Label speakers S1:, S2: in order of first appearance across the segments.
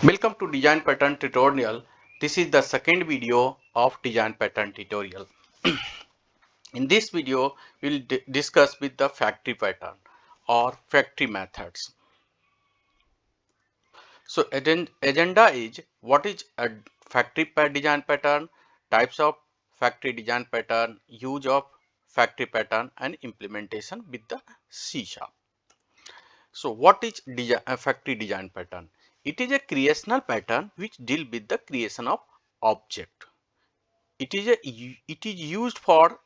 S1: Welcome to Design Pattern Tutorial. This is the second video of Design Pattern Tutorial. In this video, we'll discuss with the factory pattern or factory methods. So agenda is what is a factory design pattern, types of factory design pattern, use of factory pattern and implementation with the C#. So what is factory design pattern? It is a creational pattern which deal with the creation of object. It is used for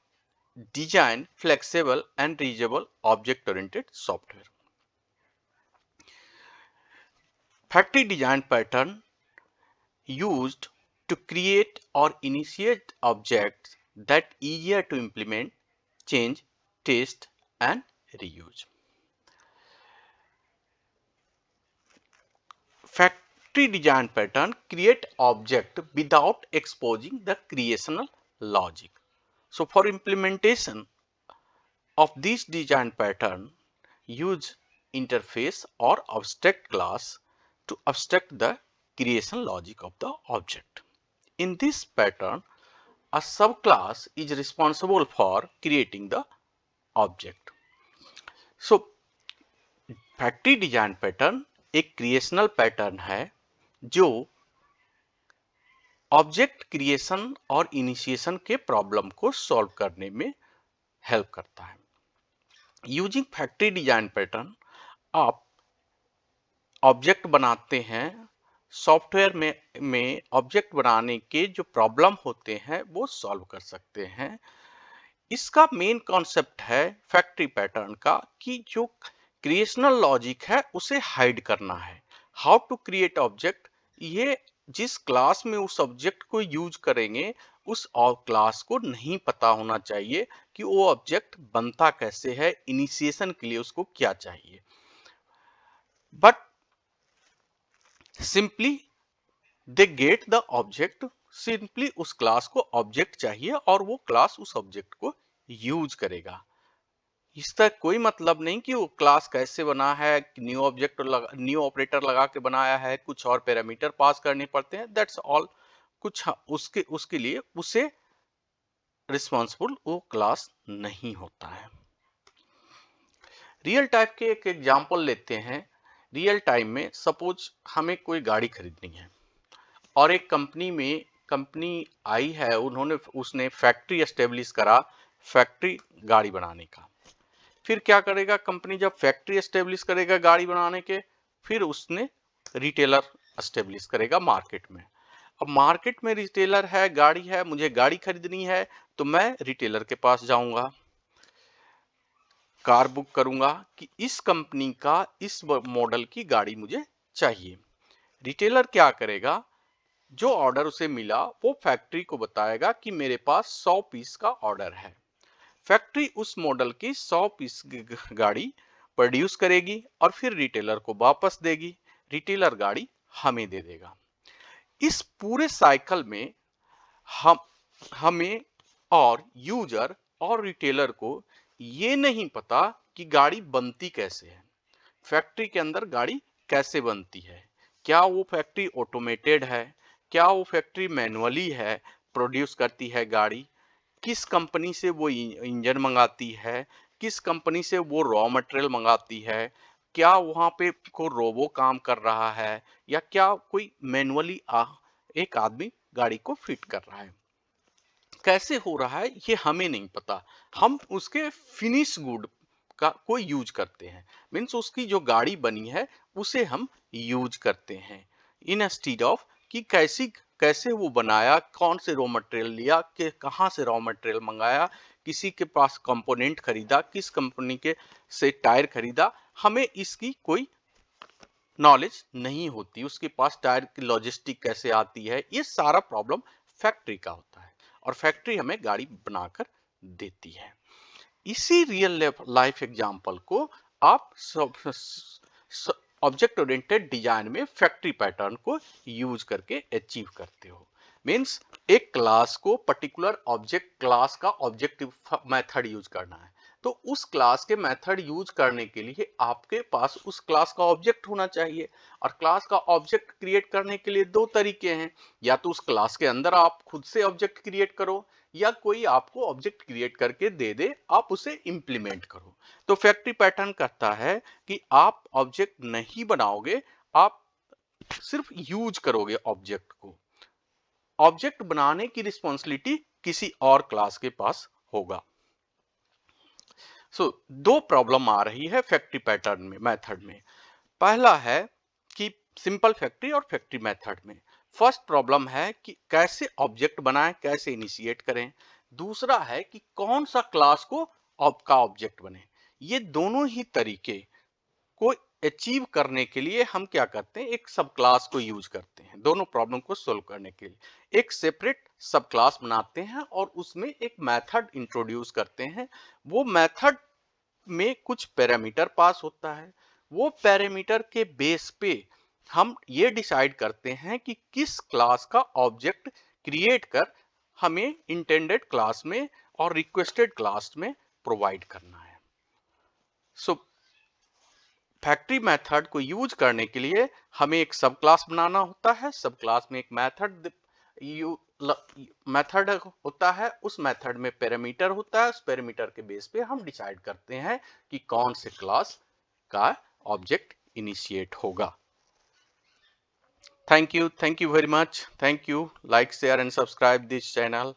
S1: design flexible and reusable object-oriented software. Factory design pattern used to create or initiate objects that easier to implement, change, test, and reuse. Factory design pattern create object without exposing the creational logic. So for implementation of this design pattern, use interface or abstract class to abstract the creation logic of the object. In this pattern, a subclass is responsible for creating the object. So factory design pattern एक creational pattern है जो object creation और initiation के problem को solve करने में help करता है. यूजिंग फैक्ट्री डिजाइन पैटर्न आप ऑब्जेक्ट बनाते हैं. सॉफ्टवेयर में ऑब्जेक्ट बनाने के जो प्रॉब्लम होते हैं वो सॉल्व कर सकते हैं. इसका मेन कॉन्सेप्ट है फैक्ट्री पैटर्न का कि जो क्रिएशनल लॉजिक है उसे हाइड करना है. हाउ टू क्रिएट ऑब्जेक्ट, ये जिस क्लास में उस ऑब्जेक्ट को यूज करेंगे उस क्लास को नहीं पता होना चाहिए कि वो ऑब्जेक्ट बनता कैसे है, इनिशिएशन के लिए उसको क्या चाहिए. But simply they get the object, simply उस क्लास को ऑब्जेक्ट चाहिए और वो क्लास उस ऑब्जेक्ट को यूज करेगा. इसका कोई मतलब नहीं कि वो क्लास कैसे बना है, न्यू ऑब्जेक्ट न्यू ऑपरेटर लगा के बनाया है, कुछ और पैरामीटर पास करने पड़ते हैं, दैट्स ऑल. कुछ उसके लिए उसे रिस्पॉन्सिबल वो क्लास नहीं होता है. रियल टाइम के एक एग्जांपल लेते हैं. रियल टाइम में सपोज हमें कोई गाड़ी खरीदनी है और एक कंपनी आई है, उसने फैक्ट्री एस्टेब्लिश करा फैक्ट्री गाड़ी बनाने का. फिर क्या करेगा कंपनी, जब फैक्ट्री एस्टेब्लिश करेगा गाड़ी बनाने के, फिर उसने रिटेलर एस्टेब्लिश करेगा मार्केट में. अब मार्केट में रिटेलर है, गाड़ी है, मुझे गाड़ी खरीदनी है तो मैं रिटेलर के पास जाऊंगा, कार बुक करूंगा कि इस कंपनी का इस मॉडल की गाड़ी मुझे चाहिए. रिटेलर क्या करेगा, जो ऑर्डर उसे मिला वो फैक्ट्री को बताएगा कि मेरे पास 100 पीस का ऑर्डर है. फैक्ट्री उस मॉडल की 100 पीस गाड़ी प्रोड्यूस करेगी और फिर रिटेलर को वापस देगी. रिटेलर गाड़ी हमें दे देगा. इस पूरे साइकिल में हमें और यूजर और रिटेलर को ये नहीं पता कि गाड़ी बनती कैसे है, फैक्ट्री के अंदर गाड़ी कैसे बनती है, क्या वो फैक्ट्री ऑटोमेटेड है, क्या वो फैक्ट्री मैनुअली है, प्रोड्यूस करती है गाड़ी, किस कंपनी से वो इंजन मंगाती है, किस कंपनी से वो रॉ मटेरियल मंगाती है, क्या वहां पे को रोबो काम कर रहा है या क्या कोई मैनुअली एक आदमी गाड़ी को फिट कर रहा है. कैसे हो रहा है ये हमें नहीं पता, हम उसके फिनिश गुड का को यूज करते हैं. मीन्स उसकी जो गाड़ी बनी है उसे हम यूज करते हैं इंस्टीड ऑफ कि कैसे वो बनाया, कौन से रॉ मटेरियल लिया, कि कहाँ से रॉ मटेरियल मंगाया, किसी के पास कंपोनेंट खरीदा, किस कंपनी के से टायर खरीदा, हमें इसकी कोई नॉलेज नहीं होती. उसके पास टायर की लॉजिस्टिक कैसे आती है, ये सारा प्रॉब्लम फैक्ट्री का होता है और फैक्ट्री हमें गाड़ी बनाकर देती है. इसी रियल लाइफ एग्जांपल को आप ऑब्जेक्ट ओरिएंटेड डिजाइन में फैक्ट्री पैटर्न को यूज करके अचीव करते हो. मींस एक क्लास को पर्टिकुलर ऑब्जेक्ट क्लास का ऑब्जेक्टिव मेथड यूज करना है. तो उस क्लास के मेथड यूज करने के लिए आपके पास उस क्लास का ऑब्जेक्ट होना चाहिए। और क्लास का ऑब्जेक्ट क्रिएट करने के लिए दो तरीके हैं, या तो उस क्लास के अंदर आप खुद से ऑब्जेक्ट क्रिएट करो, या कोई आपको ऑब्जेक्ट क्रिएट करके दे दे, आप उसे इंप्लीमेंट करो। तो फैक्ट्री पैटर्न कहता है कि आप ऑब्जेक्ट नहीं बनाओगे, आप सिर्फ यूज करोगे ऑब्जेक्ट को। ऑब्जेक्ट बनाने की रिस्पॉन्सिबिलिटी किसी और क्लास के पास होगा। दो प्रॉब्लम आ रही है फैक्ट्री पैटर्न में, मेथड में। पहला है कि सिंपल फैक्ट्री और फैक्ट्री मेथड में। फर्स्ट प्रॉब्लम है कि कैसे ऑब्जेक्ट बनाएं, कैसे इनिशिएट करें। दूसरा है कि कौन सा क्लास को का ऑब्जेक्ट बने। ये दोनों ही तरीके को अचीव करने के लिए हम क्या करते हैं, एक सब क्लास को यूज करते हैं। दोनों प्रॉब्लम को सोल्व करने के लिए एक सेपरेट सब क्लास बनाते हैं और उसमें एक मेथड इंट्रोड्यूस करते हैं। वो मेथड में कुछ पैरामीटर पास होता है। वो पैरामीटर के बेस पे हम ये डिसाइड करते हैं कि किस क्लास का ऑब्जेक्ट क्रिएट कर हमें इंटेंडेड क्लास में और रिक्वेस्टेड क्लास में प्रोवाइड करना है। सो फैक्ट्री मेथड को यूज करने के लिए हमें एक सब क्लास बनाना होता है। सब क्लास में एक मेथड होता है। उस मेथड में पैरामीटर होता है। उस पैरामीटर के बेस पे हम डिसाइड करते हैं कि कौन से क्लास का ऑब्जेक्ट इनिशिएट होगा। Thank you very much. Thank you. Like, share and subscribe this channel.